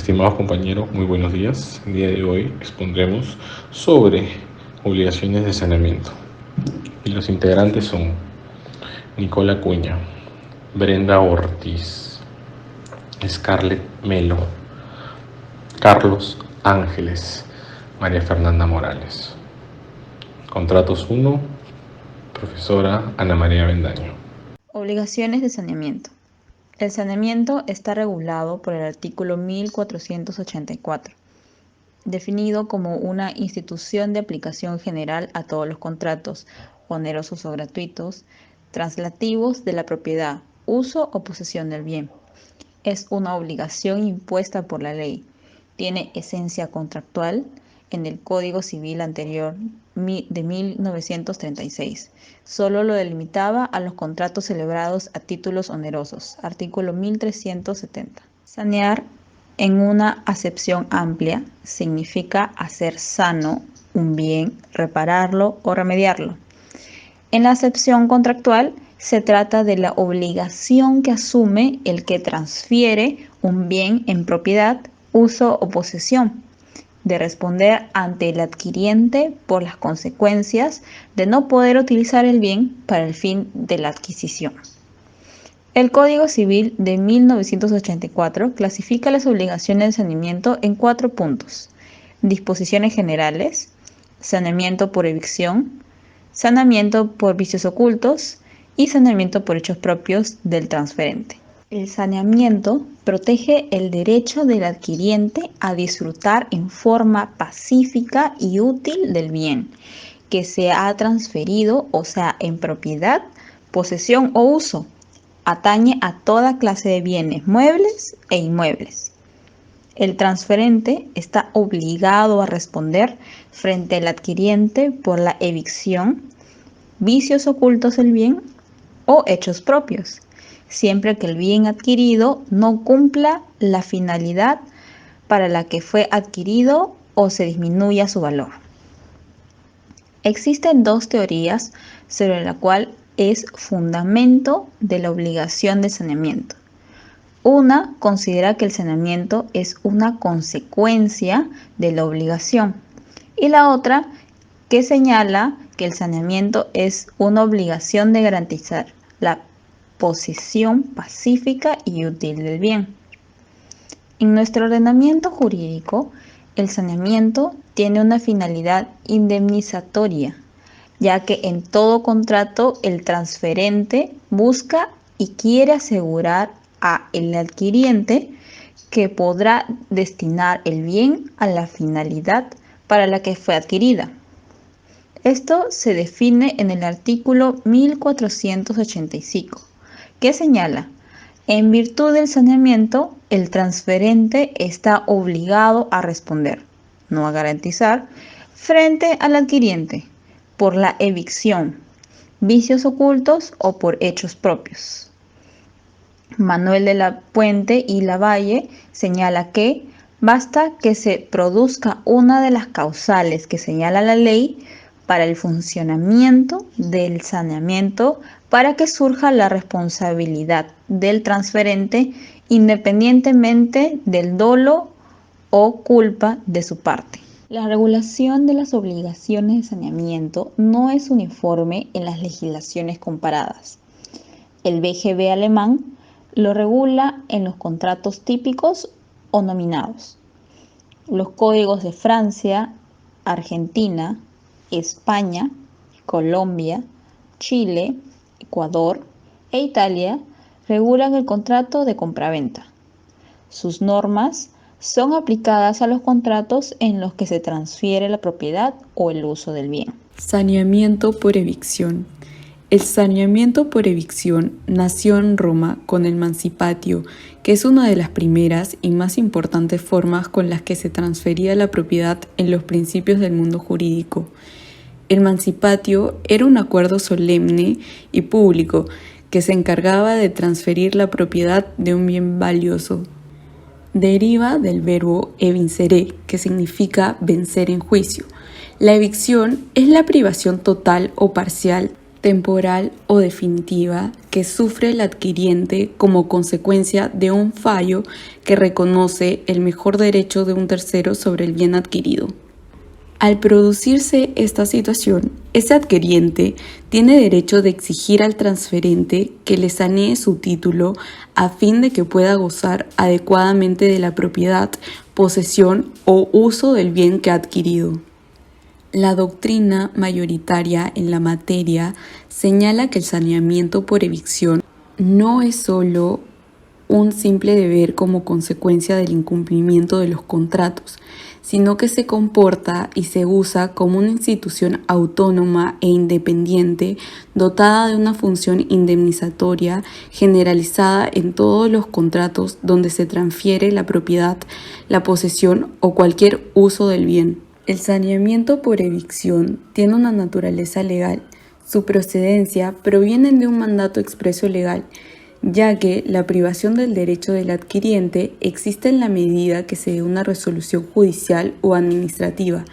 Estimados compañeros, muy buenos días. El día de hoy expondremos sobre obligaciones de saneamiento. Y los integrantes son Nicola Cuña, Brenda Ortiz, Scarlett Melo, Carlos Ángeles, María Fernanda Morales. Contratos 1, profesora Ana María Bendaño. Obligaciones de saneamiento. El saneamiento está regulado por el artículo 1484, definido como una institución de aplicación general a todos los contratos, onerosos o gratuitos, translativos de la propiedad, uso o posesión del bien. Es una obligación impuesta por la ley. Tiene esencia contractual en el Código Civil anterior de 1936. Solo lo delimitaba a los contratos celebrados a títulos onerosos. Artículo 1370. Sanear, en una acepción amplia, significa hacer sano un bien, repararlo o remediarlo. En la acepción contractual, se trata de la obligación que asume el que transfiere un bien en propiedad, uso o posesión, de responder ante el adquiriente por las consecuencias de no poder utilizar el bien para el fin de la adquisición. El Código Civil de 1984 clasifica las obligaciones de saneamiento en 4 puntos: disposiciones generales, saneamiento por evicción, saneamiento por vicios ocultos y saneamiento por hechos propios del transferente. El saneamiento protege el derecho del adquiriente a disfrutar en forma pacífica y útil del bien que se ha transferido, o sea, en propiedad, posesión o uso. Atañe a toda clase de bienes muebles e inmuebles. El transferente está obligado a responder frente al adquiriente por la evicción, vicios ocultos del bien o hechos propios, siempre que el bien adquirido no cumpla la finalidad para la que fue adquirido o se disminuya su valor. Existen 2 teorías sobre la cual es fundamento de la obligación de saneamiento. Una considera que el saneamiento es una consecuencia de la obligación y la otra que señala que el saneamiento es una obligación de garantizar la posesión pacífica y útil del bien. En nuestro ordenamiento jurídico, el saneamiento tiene una finalidad indemnizatoria, ya que en todo contrato el transferente busca y quiere asegurar al adquiriente que podrá destinar el bien a la finalidad para la que fue adquirida. Esto se define en el artículo 1485, que señala: en virtud del saneamiento, el transferente está obligado a responder, no a garantizar, frente al adquiriente, por la evicción, vicios ocultos o por hechos propios. Manuel de la Puente y Lavalle señala que basta que se produzca una de las causales que señala la ley para el funcionamiento del saneamiento para que surja la responsabilidad del transferente independientemente del dolo o culpa de su parte. La regulación de las obligaciones de saneamiento no es uniforme en las legislaciones comparadas. El BGB alemán lo regula en los contratos típicos o nominados. Los códigos de Francia, Argentina, España, Colombia, Chile, Ecuador e Italia regulan el contrato de compraventa. Sus normas son aplicadas a los contratos en los que se transfiere la propiedad o el uso del bien. Saneamiento por evicción. El saneamiento por evicción nació en Roma con el Mancipatio, que es una de las primeras y más importantes formas con las que se transfería la propiedad en los principios del mundo jurídico. El Mancipatio era un acuerdo solemne y público que se encargaba de transferir la propiedad de un bien valioso. Deriva del verbo evincere, que significa vencer en juicio. La evicción es la privación total o parcial, temporal o definitiva, que que sufre el adquiriente como consecuencia de un fallo que reconoce el mejor derecho de un tercero sobre el bien adquirido. Al producirse esta situación, ese adquiriente tiene derecho de exigir al transferente que le sanee su título a fin de que pueda gozar adecuadamente de la propiedad, posesión o uso del bien que ha adquirido. La doctrina mayoritaria en la materia señala que el saneamiento por evicción no es solo un simple deber como consecuencia del incumplimiento de los contratos, sino que se comporta y se usa como una institución autónoma e independiente dotada de una función indemnizatoria generalizada en todos los contratos donde se transfiere la propiedad, la posesión o cualquier uso del bien. El saneamiento por evicción tiene una naturaleza legal. Su procedencia proviene de un mandato expreso legal, ya que la privación del derecho del adquiriente existe en la medida que se dé una resolución judicial o administrativa,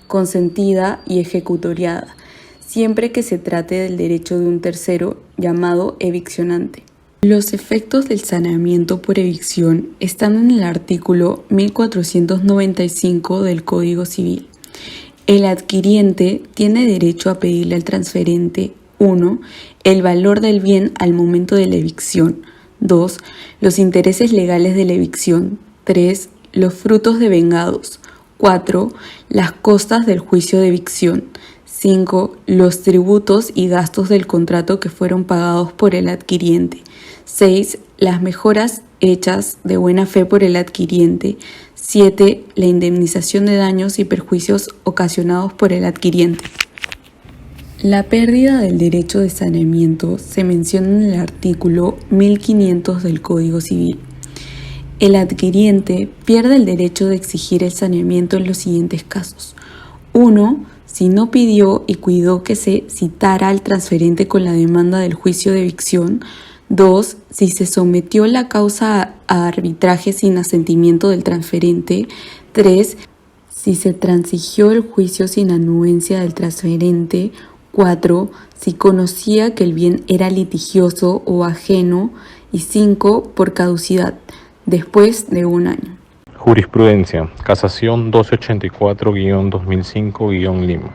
consentida y ejecutoriada, siempre que se trate del derecho de un tercero llamado eviccionante. Los efectos del saneamiento por evicción están en el artículo 1495 del Código Civil. El adquiriente tiene derecho a pedirle al transferente 1. El valor del bien al momento de la evicción. 2. Los intereses legales de la evicción. 3. Los frutos devengados. 4. Las costas del juicio de evicción. 5. Los tributos y gastos del contrato que fueron pagados por el adquiriente. 6. Las mejoras hechas de buena fe por el adquiriente. 7. La indemnización de daños y perjuicios ocasionados por el adquiriente. La pérdida del derecho de saneamiento se menciona en el artículo 1500 del Código Civil. El adquiriente pierde el derecho de exigir el saneamiento en los siguientes casos. 1. Si no pidió y cuidó que se citara al transferente con la demanda del juicio de evicción. 2. Si se sometió la causa a arbitraje sin asentimiento del transferente. 3. Si se transigió el juicio sin anuencia del transferente. 4. Si conocía que el bien era litigioso o ajeno. Y 5. Por caducidad, después de 1 año. Jurisprudencia. Casación 1284-2005-Lima.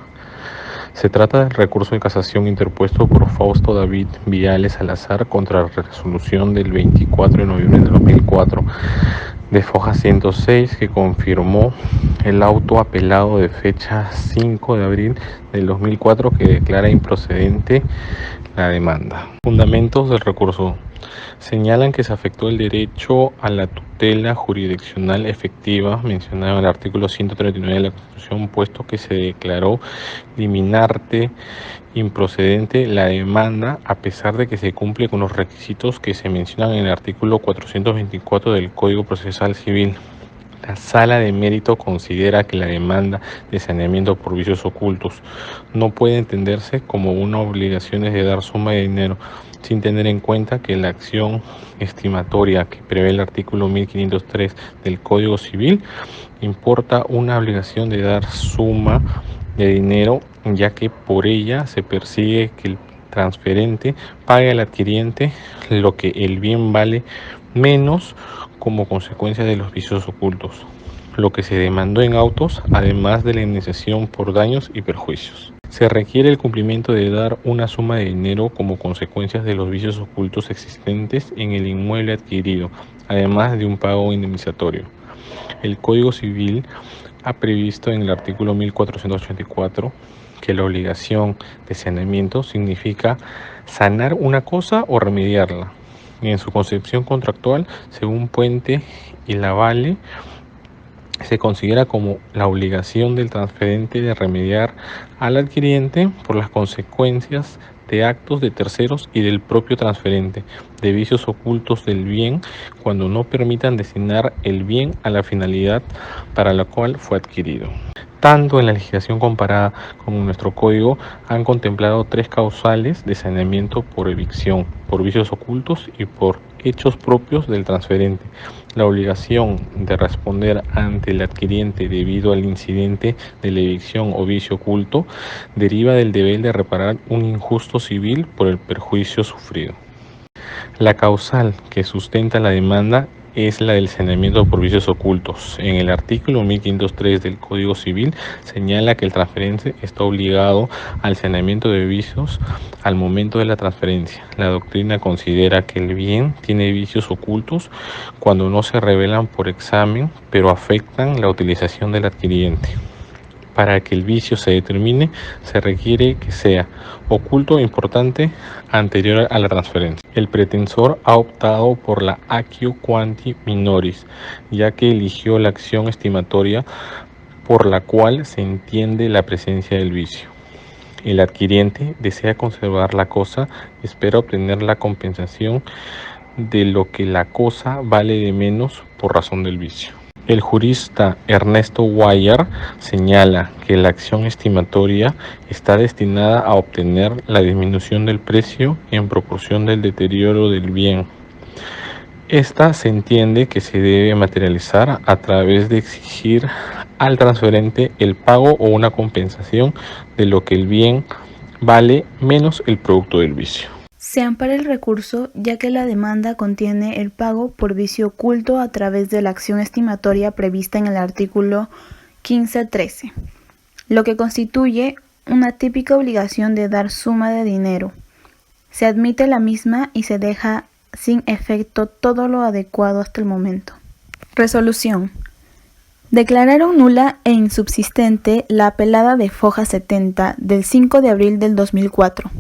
Se trata del recurso de casación interpuesto por Fausto David Viales Salazar contra la resolución del 24 de noviembre de 2004 de foja 106 que confirmó el auto apelado de fecha 5 de abril del 2004 que declara improcedente la demanda. Fundamentos del recurso. Señalan que se afectó el derecho a la tutela jurisdiccional efectiva mencionado en el artículo 139 de la Constitución, puesto que se declaró liminarte improcedente la demanda a pesar de que se cumple con los requisitos que se mencionan en el artículo 424 del Código Procesal Civil. La Sala de Mérito considera que la demanda de saneamiento por vicios ocultos no puede entenderse como una obligación de dar suma de dinero, sin tener en cuenta que la acción estimatoria que prevé el artículo 1503 del Código Civil importa una obligación de dar suma de dinero, ya que por ella se persigue que el transferente pague al adquiriente lo que el bien vale menos como consecuencia de los vicios ocultos, lo que se demandó en autos, además de la indemnización por daños y perjuicios. Se requiere el cumplimiento de dar una suma de dinero como consecuencia de los vicios ocultos existentes en el inmueble adquirido, además de un pago indemnizatorio. El Código Civil ha previsto en el artículo 1484 que la obligación de saneamiento significa sanar una cosa o remediarla. En su concepción contractual, según Puente y Lavalle, se considera como la obligación del transferente de remediar al adquiriente por las consecuencias de actos de terceros y del propio transferente, de vicios ocultos del bien cuando no permitan destinar el bien a la finalidad para la cual fue adquirido. Tanto en la legislación comparada como en nuestro código han contemplado 3 causales de saneamiento por evicción, por vicios ocultos y por hechos propios del transferente. La obligación de responder ante el adquiriente debido al incidente de la evicción o vicio oculto deriva del deber de reparar un injusto civil por el perjuicio sufrido. La causal que sustenta la demanda es la del saneamiento por vicios ocultos. En el artículo 1503 del Código Civil señala que el transferente está obligado al saneamiento de vicios al momento de la transferencia. La doctrina considera que el bien tiene vicios ocultos cuando no se revelan por examen, pero afectan la utilización del adquiriente. Para que el vicio se determine, se requiere que sea oculto o importante anterior a la transferencia. El pretensor ha optado por la actio quanti minoris, ya que eligió la acción estimatoria por la cual se entiende la presencia del vicio. El adquiriente desea conservar la cosa y espera obtener la compensación de lo que la cosa vale de menos por razón del vicio. El jurista Ernesto Weyer señala que la acción estimatoria está destinada a obtener la disminución del precio en proporción del deterioro del bien. Esta se entiende que se debe materializar a través de exigir al transferente el pago o una compensación de lo que el bien vale menos el producto del vicio. Se ampara el recurso ya que la demanda contiene el pago por vicio oculto a través de la acción estimatoria prevista en el artículo 1513, lo que constituye una típica obligación de dar suma de dinero. Se admite la misma y se deja sin efecto todo lo adecuado hasta el momento. Resolución. Declararon nula e insubsistente la apelada de Foja 70 del 5 de abril del 2004.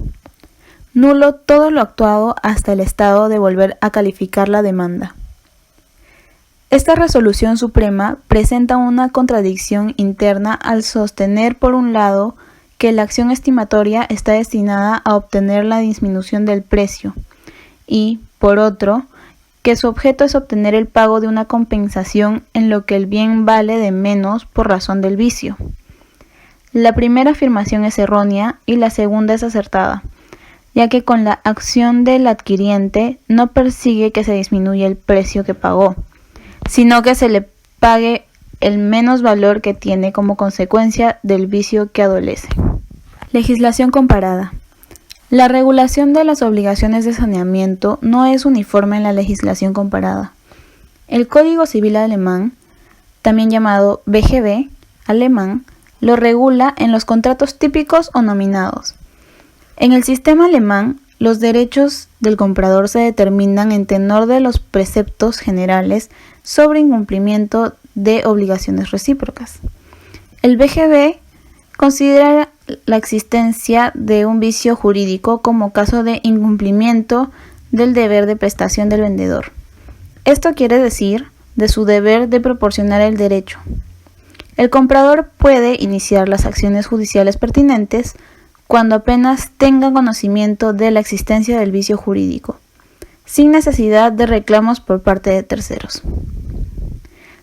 Nulo todo lo actuado hasta el estado de volver a calificar la demanda. Esta resolución suprema presenta una contradicción interna al sostener por un lado que la acción estimatoria está destinada a obtener la disminución del precio y, por otro, que su objeto es obtener el pago de una compensación en lo que el bien vale de menos por razón del vicio. La primera afirmación es errónea y la segunda es acertada, ya que con la acción del adquiriente no persigue que se disminuya el precio que pagó, sino que se le pague el menos valor que tiene como consecuencia del vicio que adolece. Legislación comparada. La regulación de las obligaciones de saneamiento no es uniforme en la legislación comparada. El Código Civil alemán, también llamado BGB alemán, lo regula en los contratos típicos o nominados. En el sistema alemán, los derechos del comprador se determinan en tenor de los preceptos generales sobre incumplimiento de obligaciones recíprocas. El BGB considera la existencia de un vicio jurídico como caso de incumplimiento del deber de prestación del vendedor. Esto quiere decir de su deber de proporcionar el derecho. El comprador puede iniciar las acciones judiciales pertinentes cuando apenas tenga conocimiento de la existencia del vicio jurídico, sin necesidad de reclamos por parte de terceros.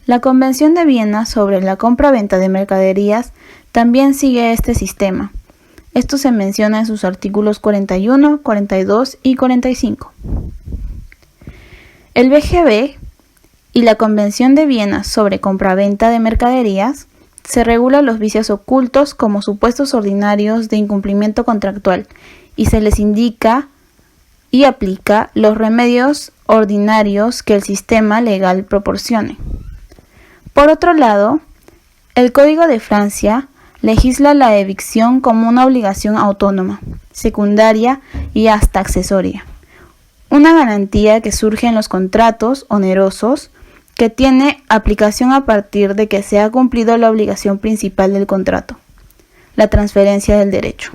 La Convención de Viena sobre la compra-venta de mercaderías también sigue este sistema. Esto se menciona en sus artículos 41, 42 y 45. El BGB y la Convención de Viena sobre compra-venta de mercaderías se regulan los vicios ocultos como supuestos ordinarios de incumplimiento contractual y se les indica y aplica los remedios ordinarios que el sistema legal proporcione. Por otro lado, el Código de Francia legisla la evicción como una obligación autónoma, secundaria y hasta accesoria, una garantía que surge en los contratos onerosos que tiene aplicación a partir de que se ha cumplido la obligación principal del contrato, la transferencia del derecho.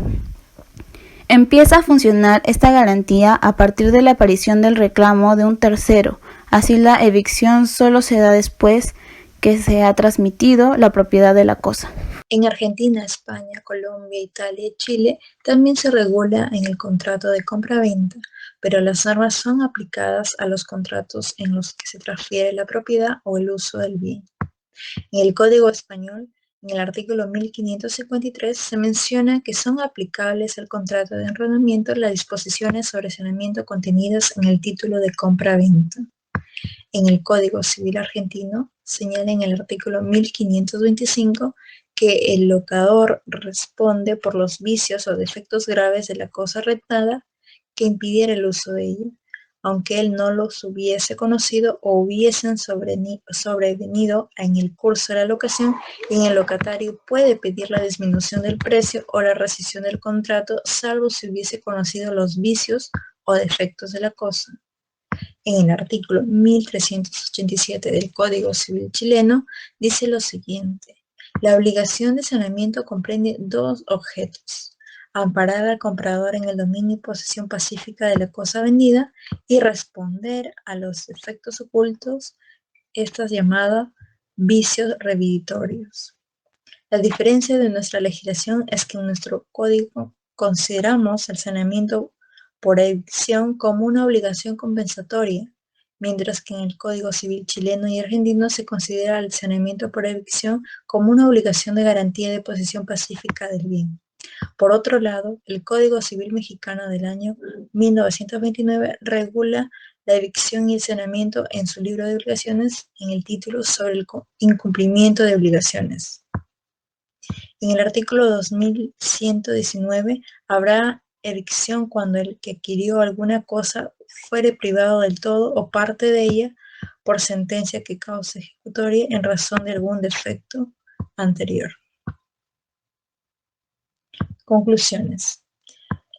Empieza a funcionar esta garantía a partir de la aparición del reclamo de un tercero, así la evicción solo se da después que se ha transmitido la propiedad de la cosa. En Argentina, España, Colombia, Italia y Chile también se regula en el contrato de compra-venta, pero las normas son aplicadas a los contratos en los que se transfiere la propiedad o el uso del bien. En el Código Español, en el artículo 1553, se menciona que son aplicables al contrato de arrendamiento las disposiciones sobre saneamiento contenidas en el título de compra-venta. En el Código Civil argentino, señala en el artículo 1525 que el locador responde por los vicios o defectos graves de la cosa arrendada que impidiera el uso de ella, aunque él no los hubiese conocido o hubiesen sobrevenido en el curso de la locación, y el locatario puede pedir la disminución del precio o la rescisión del contrato, salvo si hubiese conocido los vicios o defectos de la cosa. En el artículo 1387 del Código Civil chileno dice lo siguiente: la obligación de saneamiento comprende dos objetos: amparar al comprador en el dominio y posesión pacífica de la cosa vendida y responder a los efectos ocultos, estas llamadas vicios reviditorios. La diferencia de nuestra legislación es que en nuestro código consideramos el saneamiento por evicción como una obligación compensatoria, mientras que en el Código Civil chileno y argentino se considera el saneamiento por evicción como una obligación de garantía de posesión pacífica del bien. Por otro lado, el Código Civil mexicano del año 1929 regula la evicción y el saneamiento en su libro de obligaciones en el título sobre el incumplimiento de obligaciones. En el artículo 2119 habrá evicción cuando el que adquirió alguna cosa fuere privado del todo o parte de ella por sentencia que cause ejecutoria en razón de algún defecto anterior. Conclusiones.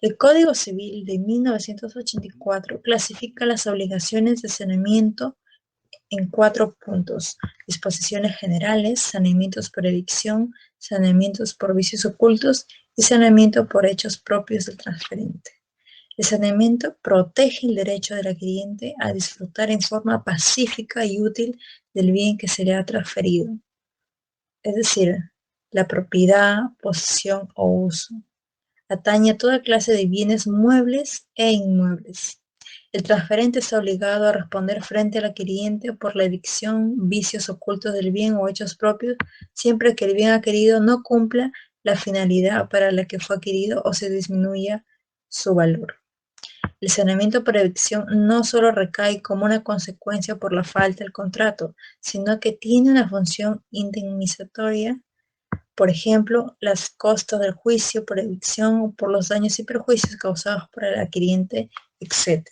El Código Civil de 1984 clasifica las obligaciones de saneamiento en 4 puntos: disposiciones generales, saneamientos por evicción, saneamientos por vicios ocultos y saneamiento por hechos propios del transferente. El saneamiento protege el derecho del adquiriente a disfrutar en forma pacífica y útil del bien que se le ha transferido, es decir, la propiedad, posesión o uso. Atañe a toda clase de bienes muebles e inmuebles. El transferente está obligado a responder frente al adquiriente por la evicción, vicios ocultos del bien o hechos propios, siempre que el bien adquirido no cumpla la finalidad para la que fue adquirido o se disminuya su valor. El saneamiento por evicción no solo recae como una consecuencia por la falta del contrato, sino que tiene una función indemnizatoria. Por ejemplo, los costos del juicio por evicción o por los daños y perjuicios causados por el adquiriente, etc.